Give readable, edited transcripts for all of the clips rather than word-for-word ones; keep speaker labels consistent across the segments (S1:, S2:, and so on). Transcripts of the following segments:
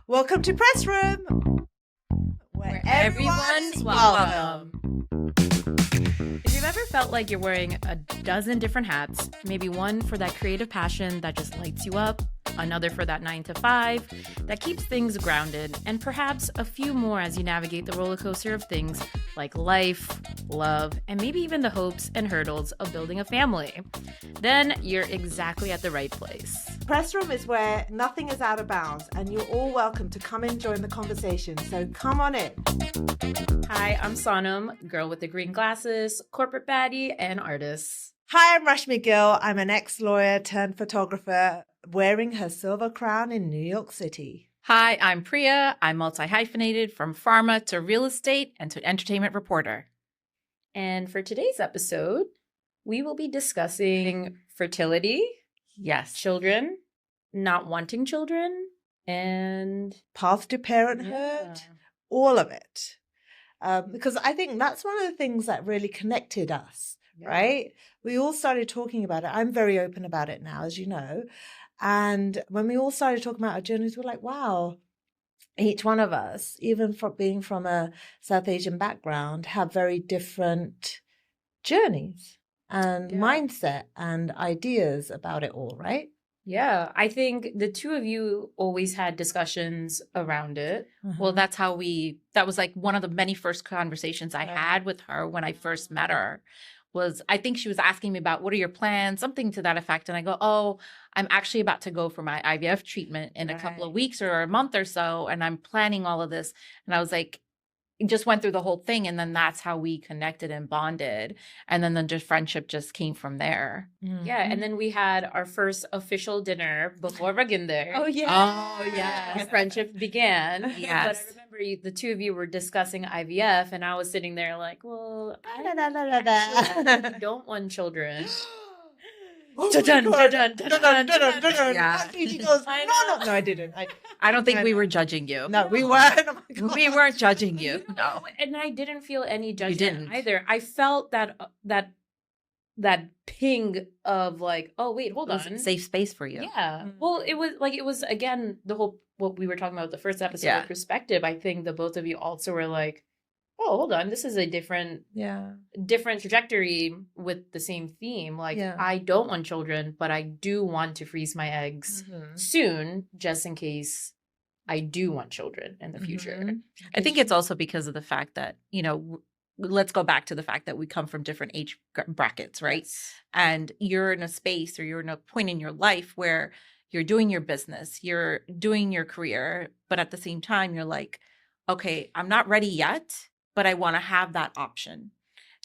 S1: Welcome to Press Room, where everyone's welcome.
S2: If you've ever felt like you're wearing a dozen different hats, maybe one for that creative passion that just lights you up, another for that 9 to 5 that keeps things grounded, and perhaps a few more as you navigate the roller coaster of things like life, love, and maybe even the hopes and hurdles of building a family, then you're exactly at the right place.
S1: Press Room is where nothing is out of bounds, and you're all welcome to come and join the conversation. So come on in.
S2: Hi, I'm Sonam, girl with the green glasses, corporate baddie, and artist.
S1: Hi, I'm Rashmi Gill. I'm an ex-lawyer turned photographer wearing her silver crown in New York City.
S3: Hi, I'm Priya. I'm multi-hyphenated from pharma to real estate and to entertainment reporter.
S2: And for today's episode, we will be discussing fertility,
S3: Yes.
S2: children, not wanting children, and
S1: Path to parenthood, all of it. Because I think that's one of the things that really connected us, right? We all started talking about it. I'm very open about it now, as you know. And when we all started talking about our journeys, we're like, wow, each one of us, even from being from a South Asian background, have very different journeys and mindset and ideas about it all, right?
S2: Yeah, I think the two of you always had discussions around it.
S3: Well, that was like one of the many first conversations I had with her when I first met her. I think she was asking me about what are your plans, something to that effect. And I go, oh, I'm actually about to go for my IVF treatment in a couple of weeks or a month or so. And I'm planning all of this. And I was like, just went through the whole thing. And then that's how we connected and bonded. And then the friendship just came from there.
S2: Yeah. And then we had our first official dinner before Raginder.
S1: Oh, yeah.
S3: Oh, yeah.
S2: Our friendship began.
S3: Yes.
S2: But I remember the two of you were discussing IVF, and I was sitting there like, well, I don't want children.
S1: Dun-dun, dun-dun,
S3: Yeah.
S1: She goes, no, I didn't.
S3: I don't think we were judging you.
S1: No, we weren't. Oh my God.
S3: We weren't judging you. No.
S2: And I didn't feel any judgment
S3: didn't.
S2: either. I felt that ping of like, oh wait, hold
S3: It was
S2: on,
S3: a safe space for you.
S2: Yeah. Well, it was again the whole what we were talking about the first episode of perspective. I think the both of you also were like, oh, hold on, this is a different trajectory with the same theme. Like, I don't want children, but I do want to freeze my eggs soon, just in case I do want children in the future.
S3: I think it's also because of the fact that, let's go back to the fact that we come from different age brackets, right?
S2: Yes.
S3: And you're in a space or you're in a point in your life where you're doing your business, you're doing your career, but at the same time, you're like, okay, I'm not ready yet, but I want to have that option.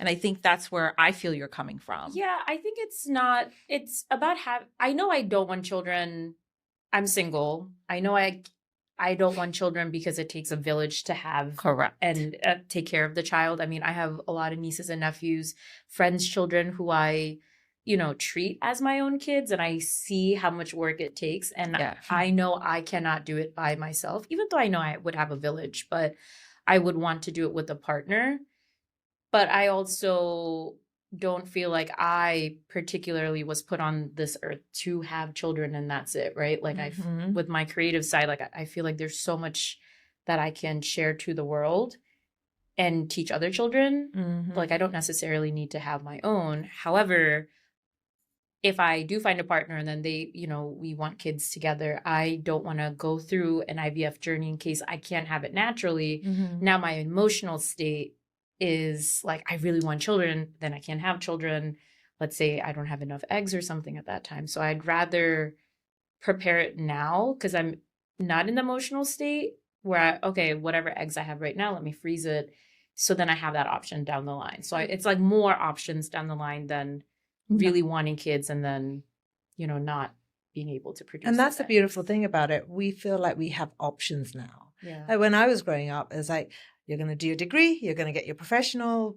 S3: And I think that's where I feel you're coming from.
S2: Yeah, I think it's about I know I don't want children. I'm single. I know I don't want children because it takes a village to have
S3: Correct.
S2: and take care of the child. I mean, I have a lot of nieces and nephews, friends' children who I, treat as my own kids, and I see how much work it takes. And I know I cannot do it by myself, even though I know I would have a village, but I would want to do it with a partner. But I also don't feel like I particularly was put on this earth to have children and that's it, right? Like with my creative side, like I feel like there's so much that I can share to the world and teach other children. Like I don't necessarily need to have my own. However, if I do find a partner and then they, we want kids together, I don't want to go through an IVF journey in case I can't have it naturally. Now my emotional state is like, I really want children, then I can't have children. Let's say I don't have enough eggs or something at that time. So I'd rather prepare it now because I'm not in the emotional state where whatever eggs I have right now, let me freeze it. So then I have that option down the line. So it's like more options down the line than really wanting kids and then, not being able to produce.
S1: And that's the beautiful thing about it. We feel like we have options now.
S2: Yeah.
S1: Like when I was growing up, it was like, you're going to do your degree, you're going to get your professional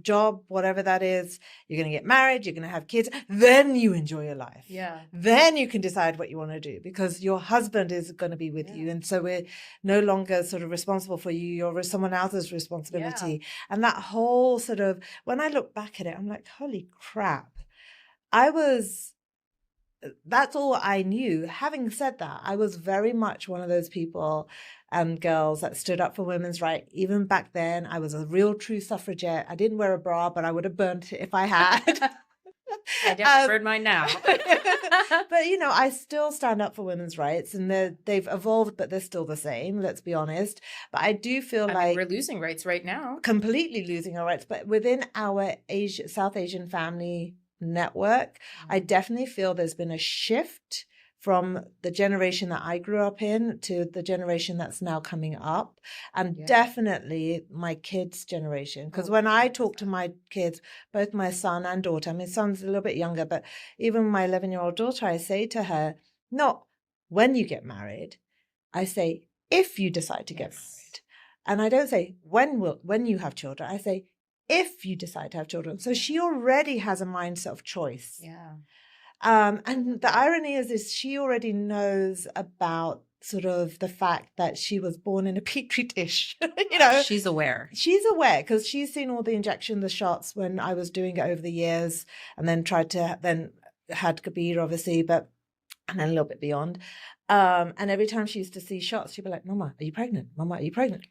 S1: job, whatever that is. You're going to get married, you're going to have kids. Then you enjoy your life.
S2: Yeah.
S1: Then you can decide what you want to do because your husband is going to be with you. And so we're no longer sort of responsible for you. You're someone else's responsibility. Yeah. And that whole sort of, when I look back at it, I'm like, holy crap. I was that's all I knew. Having said that, I was very much one of those people and girls that stood up for women's rights. Even back then, I was a real true suffragette. I didn't wear a bra, but I would have burnt it if I had.
S2: I definitely burn mine now.
S1: But, you know, I still stand up for women's rights, and they've evolved, but they're still the same, let's be honest. But I do feel like
S2: we're losing rights right now.
S1: Completely losing our rights. But within our South Asian family network, I definitely feel there's been a shift from the generation that I grew up in to the generation that's now coming up, and definitely my kids' generation. Because when I talk to my kids, both my son and daughter, I mean, son's a little bit younger, but even my 11-year-old daughter, I say to her, not when you get married, I say, if you decide to get married. And I don't say when you have children, I say, if you decide to have children. So she already has a mindset of choice.
S2: Yeah.
S1: And the irony is she already knows about sort of the fact that she was born in a petri dish. You know,
S3: she's aware.
S1: She's aware because she's seen all the shots when I was doing it over the years, and then had Kabir, obviously, and then a little bit beyond. And every time she used to see shots, she'd be like, Mama, are you pregnant? Mama, are you pregnant?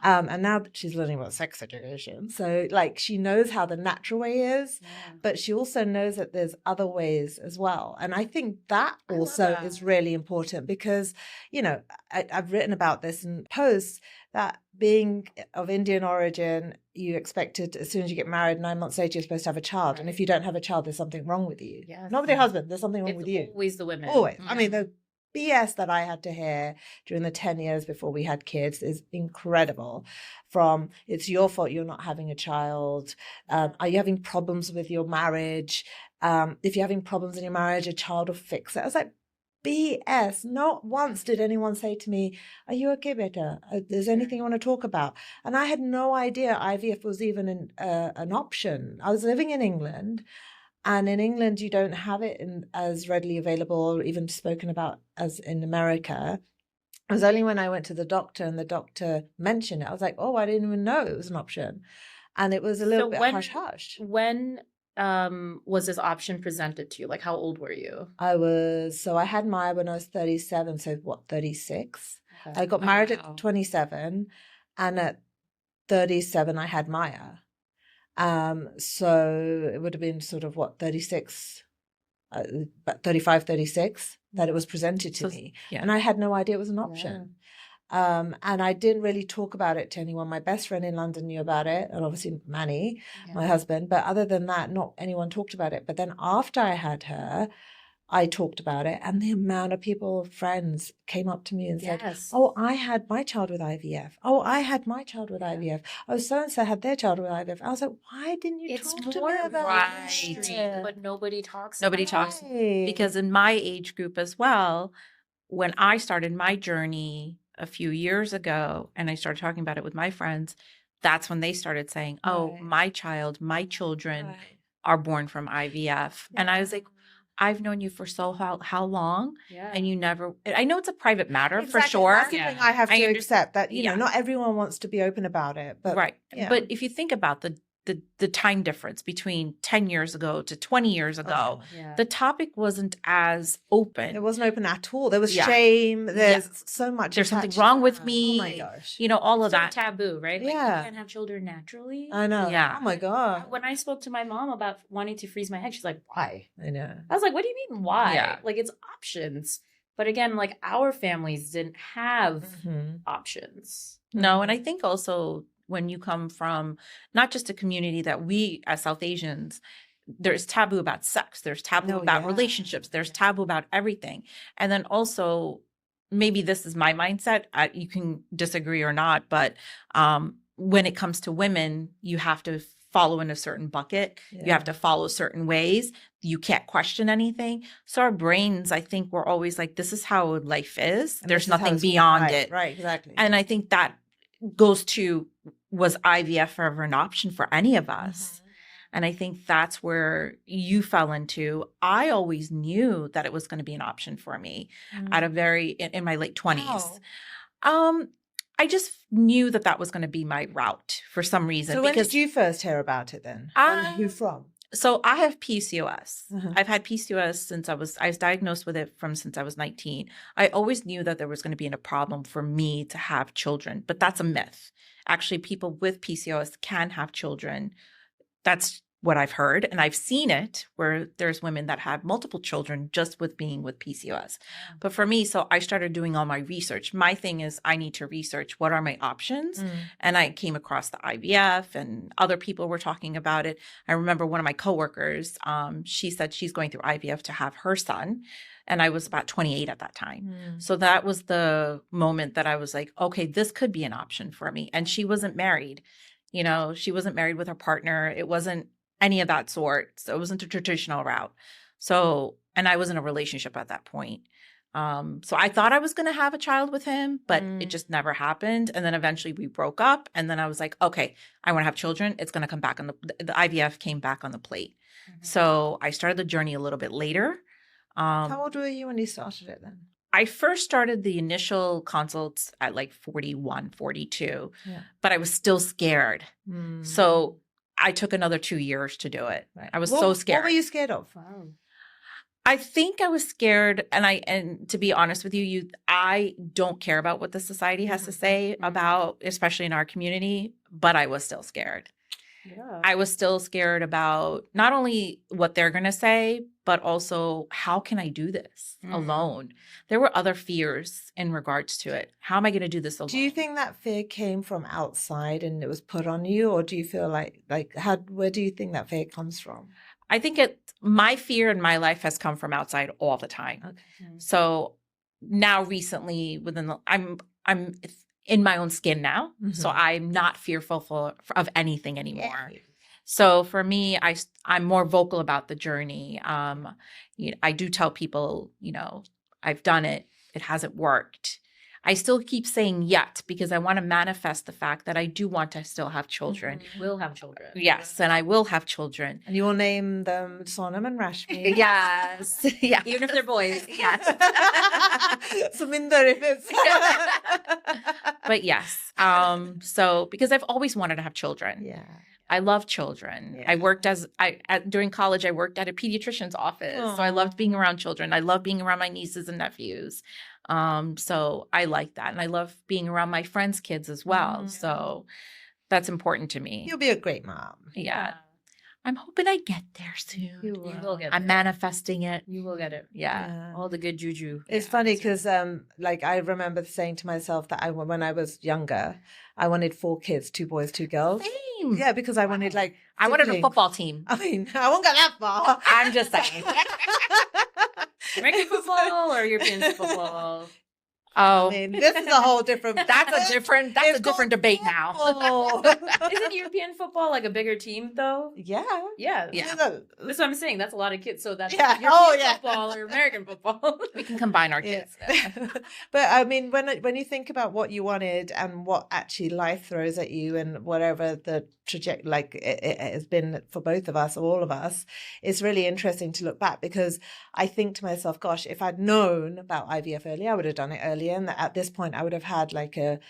S1: And now that she's learning about sex education, so like she knows how the natural way is, but she also knows that there's other ways as well. And I think that also is really important because, you know, I've written about this in posts that being of Indian origin, you expected as soon as you get married, 9 months later, you're supposed to have a child. Right. And if you don't have a child, there's something wrong with you. Yes. Not with your husband, there's something wrong with you.
S2: Always the women.
S1: Always. I mean, the BS that I had to hear during the 10 years before we had kids is incredible. From it's your fault you're not having a child. Are you having problems with your marriage? If you're having problems in your marriage, a child will fix it. I was like, BS. Not once did anyone say to me, are you okay, beta? Is there anything you want to talk about? And I had no idea IVF was even an option. I was living in England. And in England, you don't have it as readily available or even spoken about as in America. It was only when I went to the doctor and the doctor mentioned it, I was like, oh, I didn't even know it was an option. And it was a little bit hush-hush.
S2: When was this option presented to you? Like, how old were you?
S1: I had Maya when I was 37, so 36? Okay. I got married at 27, and at 37, I had Maya. So it would have been sort of 36, 35, 36 that it was presented to me. Yeah. And I had no idea it was an option. Yeah. And I didn't really talk about it to anyone. My best friend in London knew about it, and obviously Manny, my husband. But other than that, not anyone talked about it. But then after I had her, I talked about it, and the amount of people, friends, came up to me and said, oh, I had my child with IVF. Oh, I had my child with IVF. Oh, so-and-so had their child with IVF. I was like, why didn't you talk to me about
S2: it? But nobody talks.
S3: Because in my age group as well, when I started my journey a few years ago, and I started talking about it with my friends, that's when they started saying, oh, my children are born from IVF. Yeah. And I was like, I've known you for how long? Yeah. And you never, I know it's a private matter for sure.
S1: That's the thing I have to accept that, you know, not everyone wants to be open about it. But,
S3: right. Yeah. But if you think about the time difference between 10 years ago to 20 years ago, the topic wasn't as open.
S1: It wasn't open at all. There was shame. There's so much.
S3: There's something wrong with me. Oh my gosh. You know, all of that.
S2: Taboo, right? Like, you can't have children naturally.
S1: I know.
S3: Yeah.
S1: Oh my God.
S2: When I spoke to my mom about wanting to freeze my egg, she's like, why?
S1: I know.
S2: I was like, what do you mean why? Yeah. Like, it's options. But again, like, our families didn't have options.
S3: No, and I think also when you come from not just a community that we as South Asians, there's taboo about sex, there's taboo about relationships, there's taboo about everything. And then also, maybe this is my mindset, you can disagree or not, but when it comes to women, you have to follow in a certain bucket. Yeah. You have to follow certain ways. You can't question anything. So our brains, I think, we're always like, this is how life is. And there's nothing beyond it.
S1: Right, exactly.
S3: And I think that goes to, was IVF ever an option for any of us? Mm-hmm. And I think that's where you fell into. I always knew that it was going to be an option for me at in my late 20s. Wow. I just knew that was going to be my route for some reason.
S1: So when did you first hear about it then? Who from?
S3: So I have PCOS.
S1: Uh-huh.
S3: I've had PCOS since I was diagnosed with it since I was 19. I always knew that there was going to be a problem for me to have children, but that's a myth. Actually, people with PCOS can have children. That's what I've heard. And I've seen it where there's women that have multiple children just with being with PCOS. But for me, so I started doing all my research. My thing is I need to research what are my options. And I came across the IVF and other people were talking about it. I remember one of my coworkers, she said she's going through IVF to have her son. And I was about 28 at that time. So that was the moment that I was like, okay, this could be an option for me. And she wasn't married. You know, she wasn't married with her partner. It wasn't any of that sort. So it wasn't a traditional route. So, and I was in a relationship at that point. So I thought I was going to have a child with him, but it just never happened. And then eventually we broke up. And then I was like, okay, I want to have children. It's going to come back on the IVF came back on the plate. So I started the journey a little bit later.
S1: How old were you when you started it then?
S3: I first started the initial consults at like 41, 42, but I was still scared. So I took another 2 years to do it. I was so scared.
S1: What were you scared of?
S2: Wow.
S3: I think I was scared. And to be honest with you, I don't care about what the society has to say about, especially in our community, but I was still scared.
S2: Yeah.
S3: I was still scared about not only what they're going to say, but also how can I do this alone? There were other fears in regards to it. How am I going to do this alone?
S1: Do you think that fear came from outside and it was put on you, or do you feel like where do you think that fear comes from?
S3: I think my fear in my life has come from outside all the time.
S1: Okay.
S3: So now recently I'm in my own skin now. So I'm not fearful of anything anymore.
S1: Yeah.
S3: So for me, I'm more vocal about the journey. I do tell people, I've done it. It hasn't worked. I still keep saying yet because I want to manifest the fact that I do want to still have children.
S2: Will have children.
S3: Yes, and I will have children.
S1: And you will name them Sonam and Rashmi.
S3: Yes. Yeah.
S2: Even if they're boys.
S3: Yes.
S1: Saminder if it's.
S3: But yes. So because I've always wanted to have children.
S1: Yeah.
S3: I love children.
S1: Yeah.
S3: I worked during college, I worked at a pediatrician's office.
S1: Aww.
S3: So I loved being around children. I love being around my nieces and nephews. So I like that. And I love being around my friends' kids as well. So that's important to me.
S1: You'll be a great mom.
S3: Yeah. I'm hoping I get there soon.
S2: You will get
S3: I'm
S2: it.
S3: manifesting it.
S2: You will get it.
S3: Yeah.
S2: All the good juju.
S1: It's funny because I remember saying to myself that when I was younger, I wanted 4 kids, 2 boys, 2 girls.
S3: Same.
S1: Yeah, because I wanted
S3: I wanted a
S1: siblings.
S3: football team.
S1: I mean, I won't go that far.
S3: I'm just saying.
S2: American football or European football?
S3: Oh,
S1: I mean, this is a whole different.
S3: that's a different debate now.
S2: Isn't European football like a bigger team though?
S1: Yeah.
S2: Yeah.
S3: Yeah.
S2: That's what I'm saying. That's a lot of kids. So that's
S1: Yeah.
S2: European football or American football.
S3: We can combine our
S1: Yeah.
S3: kids.
S1: But I mean, when you think about what you wanted and what actually life throws at you and whatever the trajectory it has been for both of us, all of us, it's really interesting to look back because I think to myself, gosh, if I'd known about IVF earlier, I would have done it earlier. And at this point, I would have had like a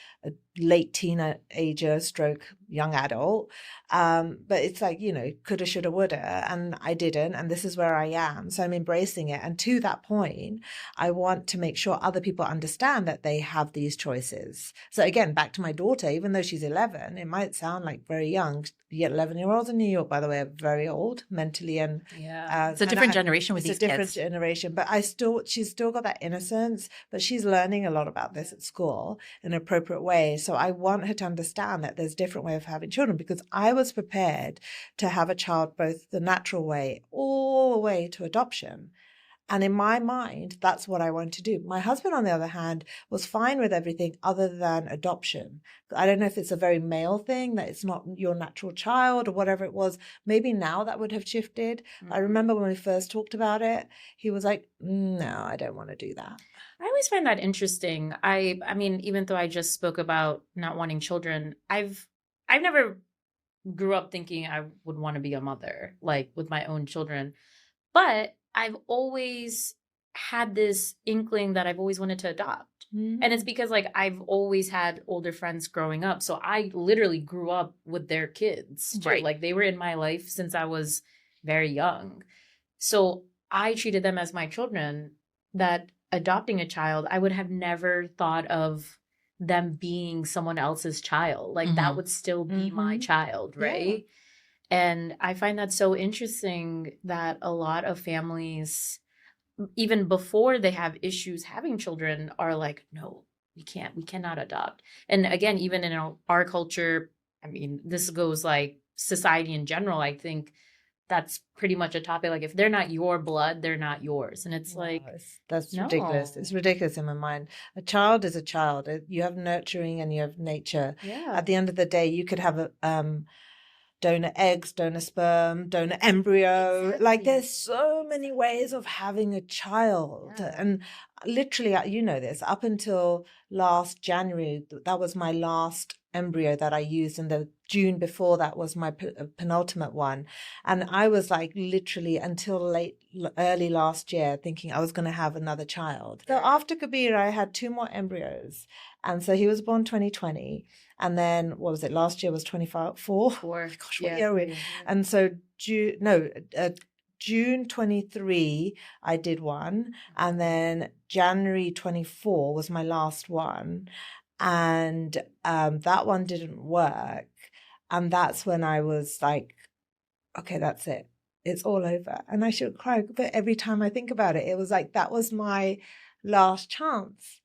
S1: late teenager stroke young adult. But it's like, coulda, shoulda, woulda. And I didn't. And this is where I am. So I'm embracing it. And to that point, I want to make sure other people understand that they have these choices. So again, back to my daughter, even though she's 11, it might sound like very young. Yet 11-year-olds in New York, by the way, are very old mentally. And
S3: it's a different generation with these kids.
S1: It's a different generation. But she's still got that innocence, but she's learning a lot about this at school in an appropriate way. So I want her to understand that there's a different way of having children because I was prepared to have a child both the natural way all the way to adoption. And in my mind, that's what I wanted to do. My husband, on the other hand, was fine with everything other than adoption. I don't know if it's a very male thing, that it's not your natural child or whatever it was. Maybe now that would have shifted. I remember when we first talked about it, he was like, no, I don't want to do that.
S2: I always find that interesting. I mean, even though I just spoke about not wanting children, I've never grew up thinking I would want to be a mother, like with my own children. But I've always had this inkling that I've always wanted to adopt. And it's because I've always had older friends growing up. So I literally grew up with their kids. Too.
S3: Right.
S2: They were in my life since I was very young. So I treated them as my children, that adopting a child, I would have never thought of them being someone else's child. Like that would still be my child, right? And I find that so interesting that a lot of families, even before they have issues having children, are like, no, we cannot adopt. And again, even in our culture, I mean, this goes like society in general, I think that's pretty much a topic. Like, if they're not your blood, they're not yours. And it's like,
S1: that's ridiculous. It's ridiculous in my mind. A child is a child. You have nurturing and you have nature.
S2: Yeah.
S1: At the end of the day, you could have a donor eggs, donor sperm, donor embryo. Exactly. Like, there's so many ways of having a child. Yeah. And literally, you know this, up until last January, that was my last embryo that I used, and the June before that was my penultimate one. And I was like literally until early last year thinking I was going to have another child. So after Kabir, I had 2 more embryos. And so he was born 2020. And then, what was it? Last year was 24. Gosh, what year are we? And so June 23, I did one. And then January 24 was my last one. And that one didn't work. And that's when I was like, okay, that's it. It's all over. And I should cry. But every time I think about it, it was like, that was my last chance.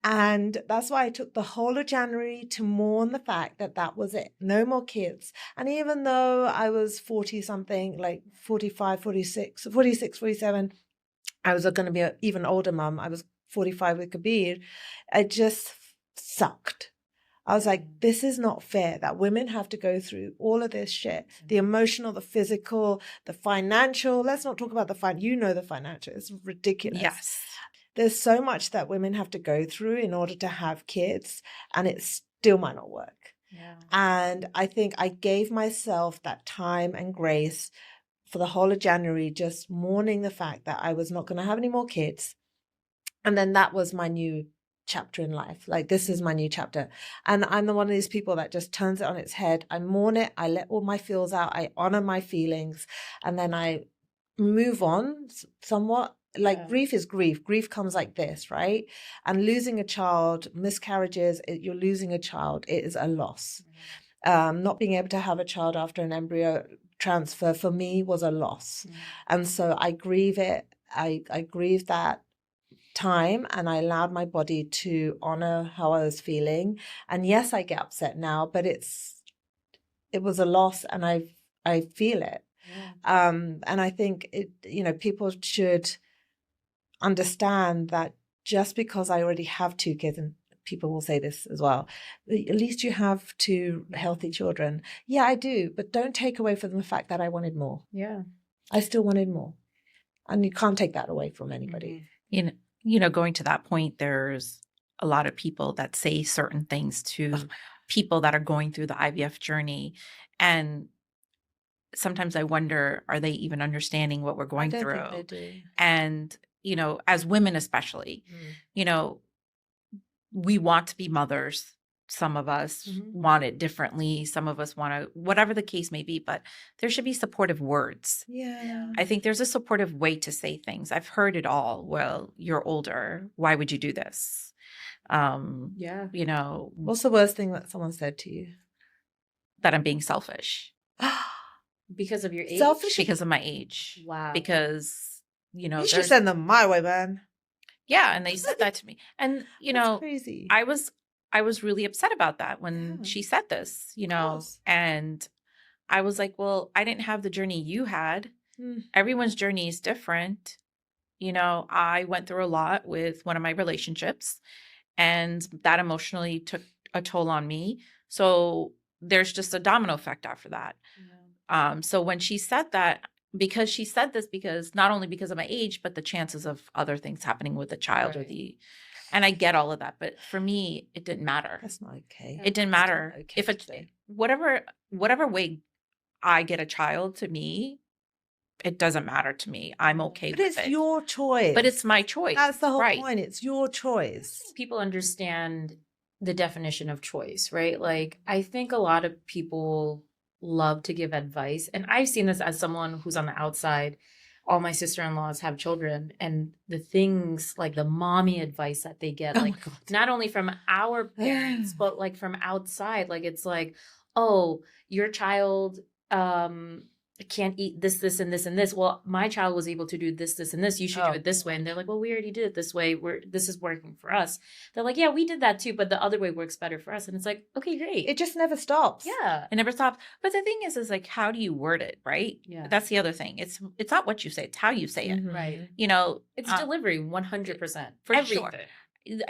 S1: And that's why I took the whole of January to mourn the fact that that was it. No more kids. And even though I was 40 something, like 45, 46, 47, I was going to be an even older mum. I was 45 with Kabir. It just sucked. I was like, this is not fair that women have to go through all of this shit. The emotional, the physical, the financial. Let's not talk about the the financial. It's ridiculous.
S3: Yes.
S1: There's so much that women have to go through in order to have kids, and it still might not work. Yeah. And I think I gave myself that time and grace for the whole of January, just mourning the fact that I was not going to have any more kids. And then that was my new chapter in life. Like, this is my new chapter. And I'm the one of these people that just turns it on its head. I mourn it. I let all my feels out. I honor my feelings. And then I move on somewhat. Like, grief is grief. Grief comes like this, right? And losing a child, miscarriages, you're losing a child. It is a loss. Not being able to have a child after an embryo transfer for me was a loss. And so I grieve it. I grieve that time, and I allowed my body to honor how I was feeling. And yes, I get upset now, but it was a loss, and I feel it. Yeah. And I think people should understand that just because I already have 2 kids, and people will say this as well, at least you have 2 healthy children. Yeah, I do, but don't take away from the fact that I wanted more. Yeah, I still wanted more, and you can't take that away from anybody.
S3: Going to that point, there's a lot of people that say certain things to people that are going through the IVF journey, and sometimes I wonder, are they even understanding what we're going through? I don't think they do. And as women especially, we want to be mothers. Some of us want it differently. Some of us want to, whatever the case may be, but there should be supportive words. Yeah. I think there's a supportive way to say things. I've heard it all. Well, you're older. Why would you do this?
S1: What's the worst thing that someone said to you?
S3: That I'm being selfish.
S2: Because of your age?
S1: Selfish?
S3: Because of my age.
S2: Wow.
S3: Because,
S1: you should send them my way, man.
S3: Yeah, and they said that to me. And,
S1: That's crazy.
S3: I was really upset about that when she said this, and I was like, well, I didn't have the journey you had. Everyone's journey is different. I went through a lot with one of my relationships, and that emotionally took a toll on me. So there's just a domino effect after that. Yeah. So when she said that, because she said this not only because of my age, but the chances of other things happening with the child and I get all of that, but for me, it didn't matter.
S1: That's not okay.
S3: It didn't matter. Okay, if it's whatever way I get a child, to me, it doesn't matter to me. I'm okay with it.
S1: But it's your choice.
S3: But it's my choice.
S1: That's the whole point. It's your choice.
S2: People understand the definition of choice, right? Like, I think a lot of people love to give advice. And I've seen this as someone who's on the outside. All my sister-in-laws have children, and the things like the mommy advice that they get, like not only from our parents, but like from outside, like it's like, oh, your child can't eat this, this, and this, and this. Well, my child was able to do this, this, and this. You should do it this way. And they're like, well, we already did it this way. This is working for us. They're like, yeah, we did that too, but the other way works better for us. And it's like, okay, great.
S1: It just never stops.
S2: Yeah.
S3: It never stops. But the thing is like, how do you word it, right?
S2: Yeah.
S3: That's the other thing. It's not what you say, it's how you say it.
S2: Right.
S3: You know,
S2: it's delivery 100%.
S3: For
S2: everything.
S3: Sure.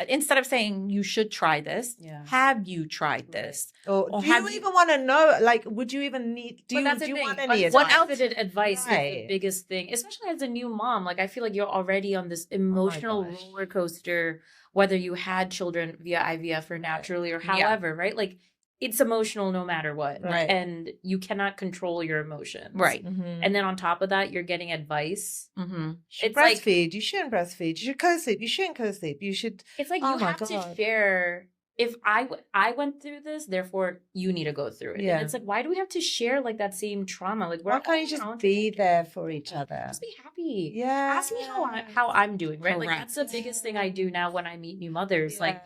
S3: Instead of saying you should try this, have you tried this?
S1: Or do you even want to know? Like, would you even need? Do you want any advice?
S2: Unsolicited advice is the biggest thing, especially as a new mom. Like, I feel like you're already on this emotional roller coaster, whether you had children via IVF or naturally or however, right? Like, it's emotional no matter what.
S1: Right.
S2: And you cannot control your emotions.
S3: Right.
S2: And then on top of that, you're getting advice.
S1: It's breastfeed. You shouldn't breastfeed. You should co-sleep. You shouldn't co-sleep. You should.
S2: It's like you have to share. If I went through this, therefore you need to go through it.
S1: Yeah.
S2: And it's like, why do we have to share like that same trauma? Like,
S1: why can't you just be there for each other?
S2: Just be happy.
S1: Yeah.
S2: Ask me how I'm doing, right? Correct. Like, that's the biggest thing I do now when I meet new mothers. Yes. Like,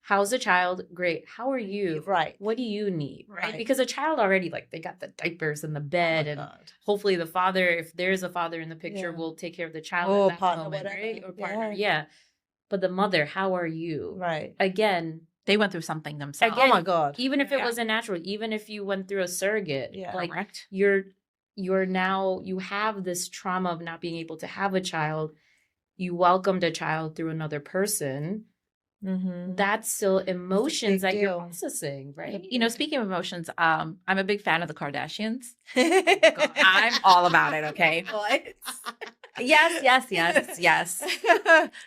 S2: how's the child? Great. How are you?
S1: Right.
S2: What do you need? Right. Because a child already, like, they got the diapers and the bed, and hopefully the father, if there's a father in the picture, will take care of the child at that
S1: partner,
S2: moment,
S1: whatever.
S2: right? Or partner, yeah. But the mother, how are you?
S1: Right.
S2: Again,
S3: they went through something themselves.
S2: Again,
S1: oh my God.
S2: Even if it wasn't natural, even if you went through a surrogate, like,
S3: correct.
S2: you're now, you have this trauma of not being able to have a child. You welcomed a child through another person. That's still emotions that you're processing, right?
S3: You know, speaking of emotions, I'm a big fan of the Kardashians. I'm all about it. Okay. Yes.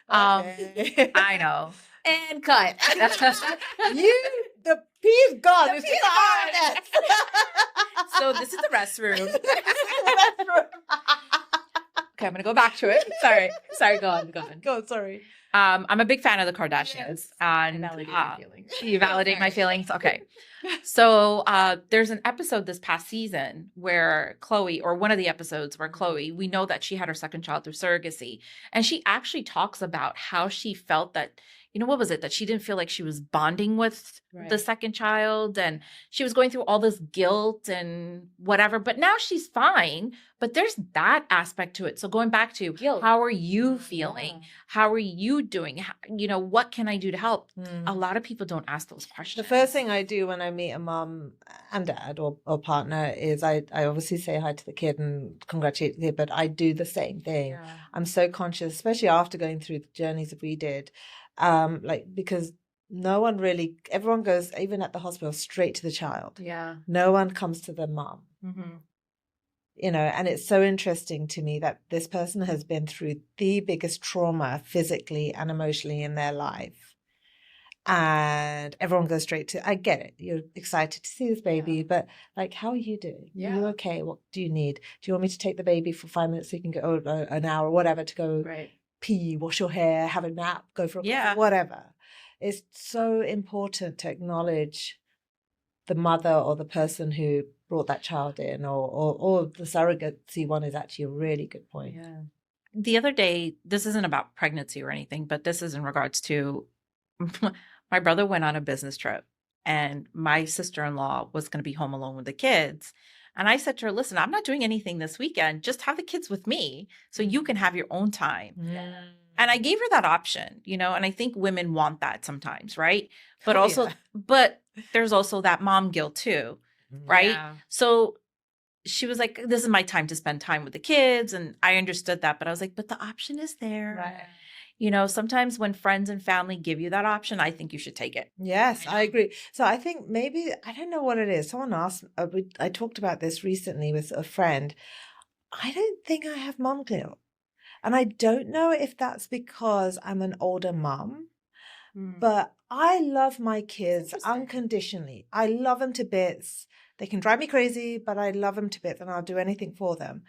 S3: I know.
S2: And cut.
S1: The pea's gone. It's gone.
S3: So this is the restroom. Okay, I'm gonna go back to it. Sorry. Go on.
S1: Go. Sorry.
S3: I'm a big fan of the Kardashians. And you validate my feelings. Okay. So there's an episode this past season where Khloe, or one of the episodes where Khloe, we know that she had her second child through surrogacy. And she actually talks about how she felt that, you know, what was it? That she didn't feel like she was bonding with the second child, and she was going through all this guilt and whatever. But now she's fine. But there's that aspect to it. So going back to guilt, how are you feeling? Yeah. How are you doing? You know, what can I do to help? A lot of people don't ask those questions.
S1: The first thing I do when I meet a mom and dad or partner is I obviously say hi to the kid and congratulate the kid, but I do the same thing. Yeah. I'm so conscious, especially after going through the journeys that we did. Because no one really, everyone goes, even at the hospital, straight to the child.
S2: Yeah.
S1: No one comes to the mom. You know, and it's so interesting to me that this person has been through the biggest trauma physically and emotionally in their life. And everyone goes straight to, I get it. You're excited to see this baby, but like, how are you doing? Yeah. Are you okay? What do you need? Do you want me to take the baby for 5 minutes so you can go, an hour or whatever, to go pee, wash your hair, have a nap, go for a coffee, whatever. It's so important to acknowledge the mother or the person who brought that child in, or the surrogacy one is actually a really good point.
S3: Yeah. The other day, this isn't about pregnancy or anything, but this is in regards to my brother went on a business trip, and my sister-in-law was going to be home alone with the kids. And I said to her, listen, I'm not doing anything this weekend. Just have the kids with me so you can have your own time. Yeah. And I gave her that option, you know, and I think women want that sometimes, right? But but there's also that mom guilt too, right? Yeah. So she was like, this is my time to spend time with the kids. And I understood that, but I was like, but the option is there. Right. You know, sometimes when friends and family give you that option, I think you should take it.
S1: Yes, I agree. So I think maybe, I don't know what it is. Someone asked, I talked about this recently with a friend. I don't think I have mom guilt. And I don't know if that's because I'm an older mom, but I love my kids unconditionally. I love them to bits. They can drive me crazy, but I love them to bits and I'll do anything for them.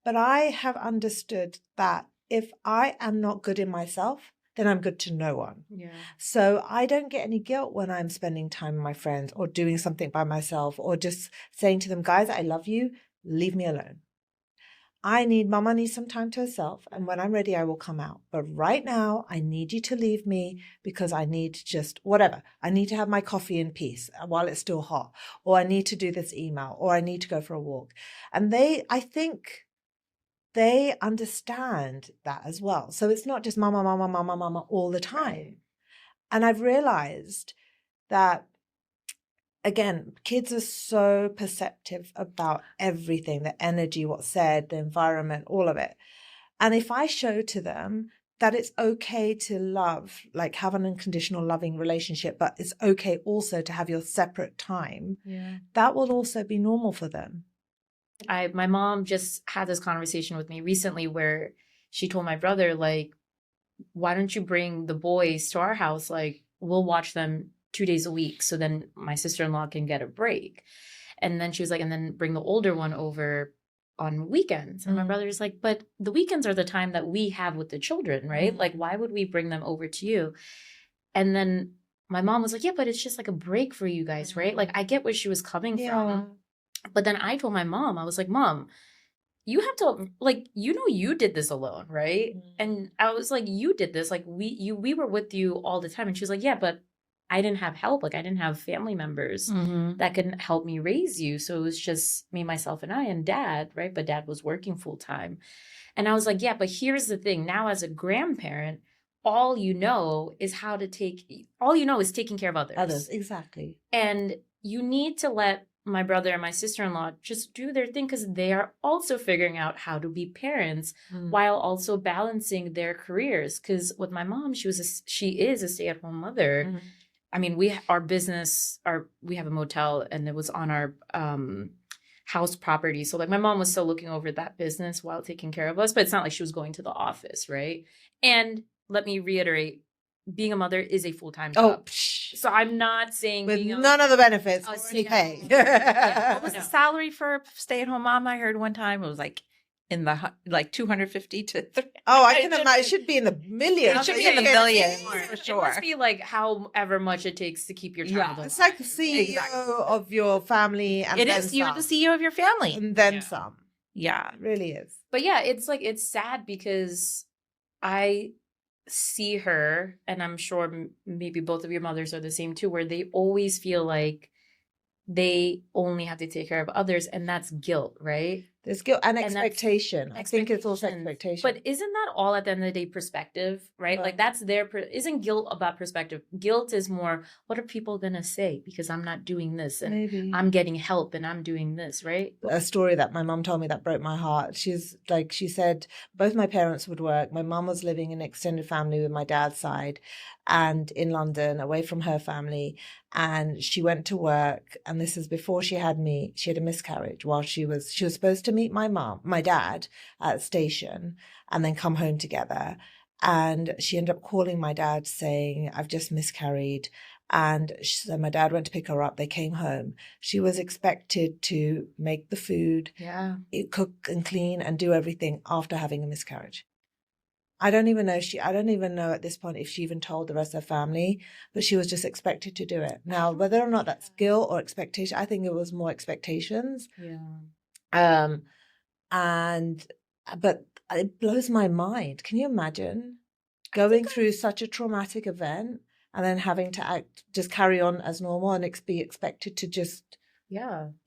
S1: But I have understood that if I am not good in myself, then I'm good to no one.
S2: Yeah.
S1: So I don't get any guilt when I'm spending time with my friends or doing something by myself or just saying to them, guys, I love you, leave me alone. Mama needs some time to herself, and when I'm ready, I will come out. But right now, I need you to leave me because I need to just, whatever. I need to have my coffee in peace while it's still hot, or I need to do this email, or I need to go for a walk. And I think they understand that as well. So it's not just mama, mama, mama, mama all the time. Right. And I've realized that, again, kids are so perceptive about everything, the energy, what's said, the environment, all of it. And if I show to them that it's okay to love, like have an unconditional loving relationship, but it's okay also to have your separate time, that will also be normal for them.
S2: My mom just had this conversation with me recently where she told my brother, like, why don't you bring the boys to our house? Like, we'll watch them 2 days a week. So then my sister-in-law can get a break. And then she was like, and then bring the older one over on weekends. And my brother's like, but the weekends are the time that we have with the children, right? Like, why would we bring them over to you? And then my mom was like, yeah, but it's just like a break for you guys, right? Like, I get where she was coming from. But then I told my mom, I was like, Mom, you have to, like, you did this alone, right? And I was like, you did this. Like, we were with you all the time. And she was like, yeah, but I didn't have help. Like, I didn't have family members that could help me raise you. So it was just me, myself, and I, and Dad, right? But Dad was working full time. And I was like, yeah, but here's the thing. Now, as a grandparent, all you know is taking care of others.
S1: Others, exactly.
S2: And you need to let my brother and my sister-in-law just do their thing because they are also figuring out how to be parents while also balancing their careers. Because with my mom, she is a stay-at-home mother. I mean, we have a motel and it was on our house property. So like my mom was still looking over that business while taking care of us, but it's not like she was going to the office, right? And let me reiterate, being a mother is a full-time job. So I'm not saying
S1: with none of the benefits you pay.
S3: What was the salary for a stay-at-home mom? I heard one time it was like in the 250 to 300.
S1: Oh, I can imagine. It should be in the millions.
S3: It should be in the millions for sure.
S2: It must be like however much it takes to keep your child alive.
S1: It's like the CEO of your family, and
S3: it is. You're the CEO of your family,
S1: and then some.
S3: Yeah,
S1: it really is.
S2: But yeah, it's sad because I see her, and I'm sure maybe both of your mothers are the same too, where they always feel like they only have to take care of others, and that's guilt, right?
S1: There's guilt and expectation. I think it's also expectation.
S2: But isn't that all at the end of the day perspective, right? Like that's isn't guilt about perspective? Guilt is more, what are people going to say? Because I'm not doing this and I'm getting help and I'm doing this, right?
S1: A story that my mom told me that broke my heart. She said, both my parents would work. My mom was living in extended family with my dad's side and in London, away from her family. And she went to work, and this is before she had me. She had a miscarriage while she was supposed to meet my dad at a station and then come home together. And she ended up calling my dad saying, I've just miscarried. And so my dad went to pick her up. They came home. She was expected to make the food, cook and clean and do everything after having a miscarriage. I don't even know at this point if she even told the rest of her family, but she was just expected to do it. Now, whether or not that's guilt or expectation, I think it was more expectations.
S2: Yeah.
S1: But it blows my mind. Can you imagine going through such a traumatic event and then having to just carry on as normal and be expected to just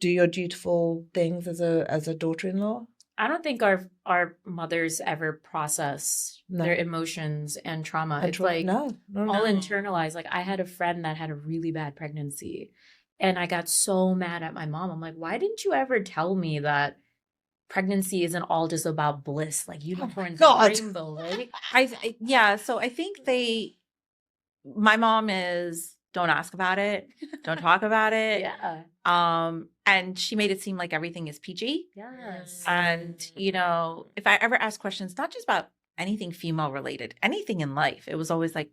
S1: do your dutiful things as a daughter-in-law?
S2: I don't think our mothers ever process their emotions and trauma. It's like all internalized. Like I had a friend that had a really bad pregnancy and I got so mad at my mom. I'm like, why didn't you ever tell me that pregnancy isn't all just about bliss, like unicorns and rainbow, right?
S3: So I think my mom is, don't ask about it, don't talk about it. And she made it seem like everything is PG.
S2: Yes.
S3: And, if I ever ask questions, not just about anything female related, anything in life, it was always like,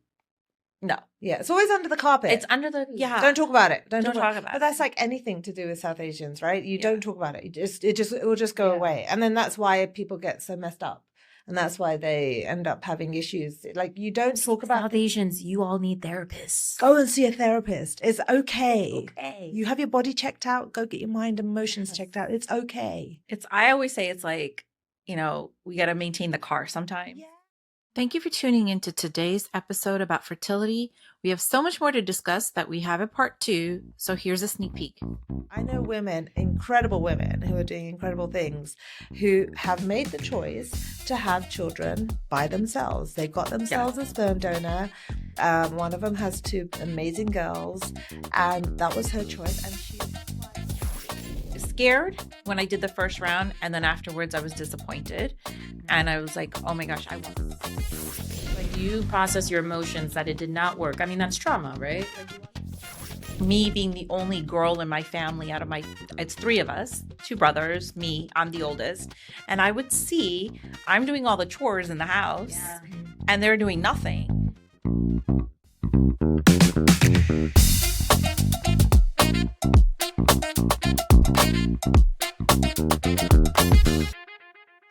S3: no.
S1: Yeah, it's always under the carpet.
S3: It's under the,
S1: Don't talk about it. Don't talk about it.
S3: But
S1: But that's like anything to do with South Asians, right? You don't talk about it. It will just go away. And then that's why people get so messed up. And that's why they end up having issues. Like, you don't talk about
S2: South Asians, you all need therapists.
S1: Go and see a therapist. It's okay.
S2: Okay.
S1: You have your body checked out. Go get your mind and emotions checked out. It's okay.
S3: I always say it's like, you know, we got to maintain the car sometimes.
S1: Yeah.
S3: Thank you for tuning into today's episode about fertility. We have so much more to discuss that we have a part 2. So here's a sneak peek.
S1: I know women, incredible women who are doing incredible things, who have made the choice to have children by themselves. They got themselves a sperm donor. One of them has 2 amazing girls, and that was her choice. And she
S3: scared when I did the first round, and then afterwards I was disappointed, and I was like, oh my gosh, I want this.
S2: Like, you process your emotions that it did not work. I mean, that's trauma, right?
S3: Me being the only girl in my family out of it's 3 of us, 2 brothers, me, I'm the oldest, and I would see I'm doing all the chores in the house and they're doing nothing.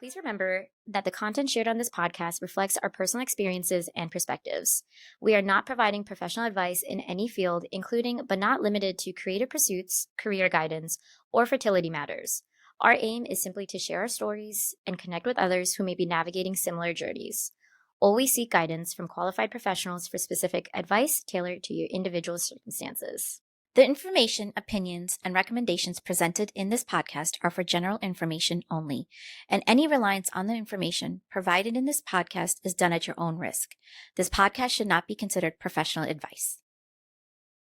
S4: Please remember that the content shared on this podcast reflects our personal experiences and perspectives. We are not providing professional advice in any field, including but not limited to creative pursuits, career guidance, or fertility matters. Our aim is simply to share our stories and connect with others who may be navigating similar journeys. Always seek guidance from qualified professionals for specific advice tailored to your individual circumstances. The information, opinions, and recommendations presented in this podcast are for general information only, and any reliance on the information provided in this podcast is done at your own risk. This podcast should not be considered professional advice.